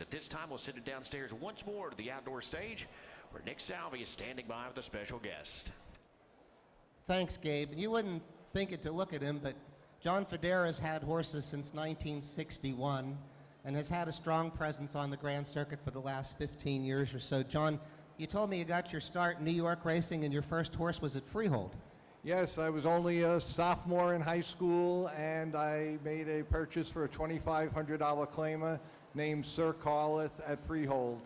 At this time, we'll send it downstairs once more to the outdoor stage, where Nick Salvi is standing by with a special guest. Thanks, Gabe. You wouldn't think it to look at him, but John Fodera has had horses since 1961 and has had a strong presence on the Grand Circuit for the last 15 years or so. John, you told me you got your start in New York racing and your first horse was at Freehold. Yes, I was only a sophomore in high school, and I made a purchase for a $2,500 claimer named Sir Carleth at Freehold.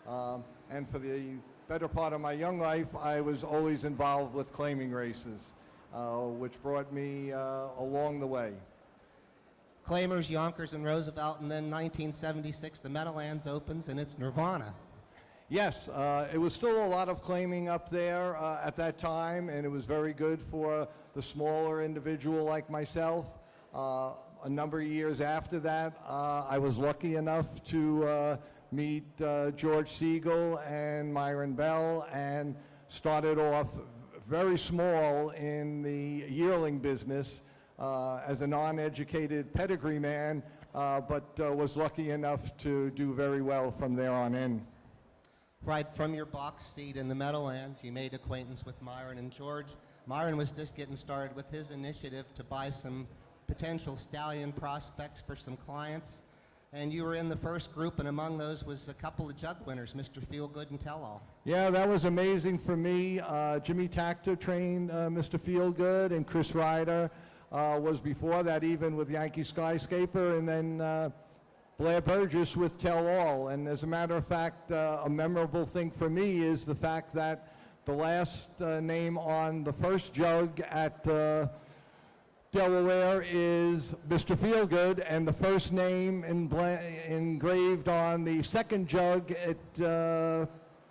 And for the better part of my young life, I was always involved with claiming races, which brought me along the way. Claimers, Yonkers, and Roosevelt, and then 1976, the Meadowlands opens, and it's Nirvana. Yes, it was still a lot of claiming up there at that time, and it was very good for the smaller individual like myself. A number of years after that, I was lucky enough to meet George Siegel and Myron Bell, and started off very small in the yearling business as a non-educated pedigree man, but was lucky enough to do very well from there on in. Right from your box seat in the Meadowlands, you made acquaintance with Myron and George. Myron was just getting started with his initiative to buy some potential stallion prospects for some clients. And you were in the first group, and among those was a couple of jug winners, Mr. Feelgood and Tell-All. Yeah, that was amazing for me. Jimmy Tactor trained Mr. Feelgood, and Chris Ryder was before that even with Yankee Skyscaper, and then Blair Burgess with Tell-All. And as a matter of fact, a memorable thing for me is the fact that the last name on the first jug at Delaware is Mr. Feelgood, and the first name engraved on the second jug at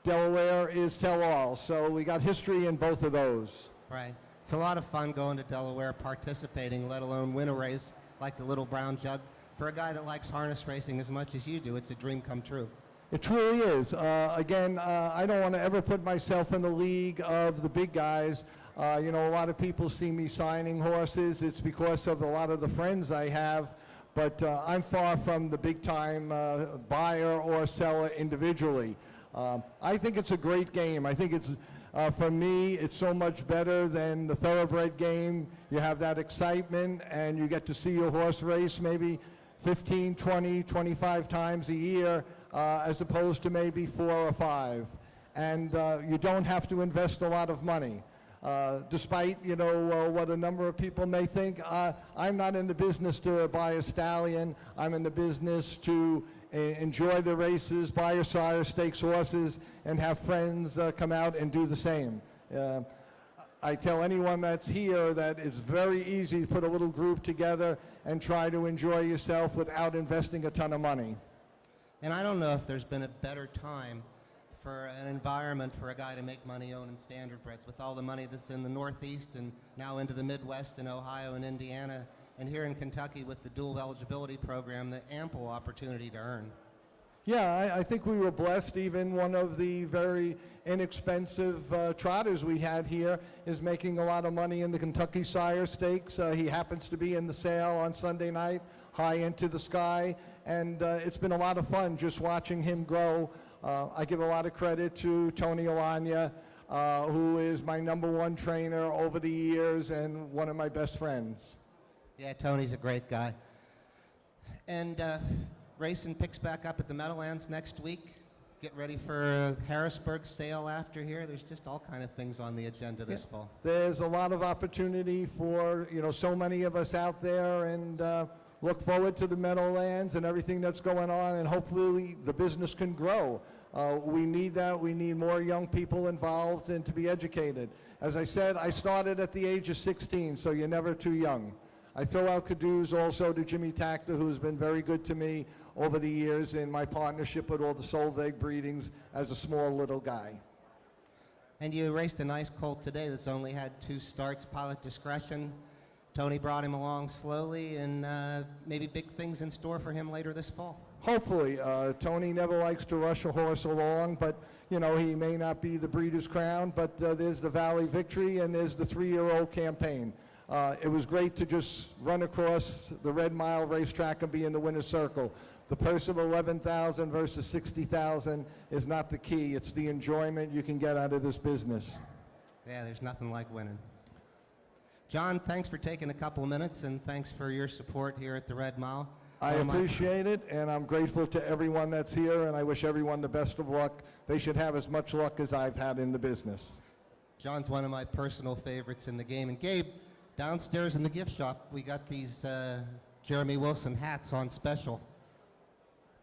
Delaware is Tell-All. So we got history in both of those. Right. It's a lot of fun going to Delaware, participating, let alone win a race like the Little Brown Jug. For a guy that likes harness racing as much as you do, it's a dream come true. It truly is. Again, I don't want to ever put myself in the league of the big guys. You know, a lot of people see me signing horses. It's because of a lot of the friends I have, but I'm far from the big-time buyer or seller individually. I think it's a great game. I think it's, for me, it's so much better than the thoroughbred game. You have that excitement, and you get to see your horse race maybe 15, 20, 25 times a year, as opposed to maybe 4 or 5. And you don't have to invest a lot of money. Despite, you know, what a number of people may think, I'm not in the business to buy a stallion. I'm in the business to enjoy the races, buy your sire stakes horses, and have friends come out and do the same. I tell anyone that's here that it's very easy to put a little group together and try to enjoy yourself without investing a ton of money. And I don't know if there's been a better time for an environment for a guy to make money owning standardbreds, with all the money that's in the Northeast and now into the Midwest and Ohio and Indiana, and here in Kentucky with the dual eligibility program, the ample opportunity to earn. Yeah, I think we were blessed. Even one of the very inexpensive trotters we had here is making a lot of money in the Kentucky Sire Stakes. He happens to be in the sale on Sunday night, high into the sky, and it's been a lot of fun just watching him grow. I give a lot of credit to Tony Alagna, who is my #1 trainer over the years and one of my best friends. Yeah, Tony's a great guy. And racing picks back up at the Meadowlands next week. Get ready for Harrisburg sale after here. There's just all kind of things on the agenda this fall. There's a lot of opportunity for, you know, so many of us out there, and look forward to the Meadowlands and everything that's going on, and hopefully the business can grow. We need that. We need more young people involved and to be educated. As I said, I started at the age of 16, so you're never too young. I throw out kudos also to Jimmy Tactor, who's been very good to me over the years in my partnership with all the Solveig breedings as a small little guy. And you raced a nice colt today that's only had 2 starts, Pilot Discretion. Tony brought him along slowly, and maybe big things in store for him later this fall. Hopefully. Tony never likes to rush a horse along, but you know, he may not be the Breeders' Crown, but there's the Valley Victory and there's the 3-year-old campaign. It was great to just run across the Red Mile racetrack and be in the winner's circle. The purse of $11,000 versus $60,000 is not the key. It's the enjoyment you can get out of this business. Yeah, there's nothing like winning. John, thanks for taking a couple of minutes, and thanks for your support here at the Red Mile. I appreciate it, and I'm grateful to everyone that's here, and I wish everyone the best of luck. They should have as much luck as I've had in the business. John's one of my personal favorites in the game. And Gabe, downstairs in the gift shop, we got these Jeremy Wilson hats on special.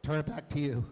Turn it back to you.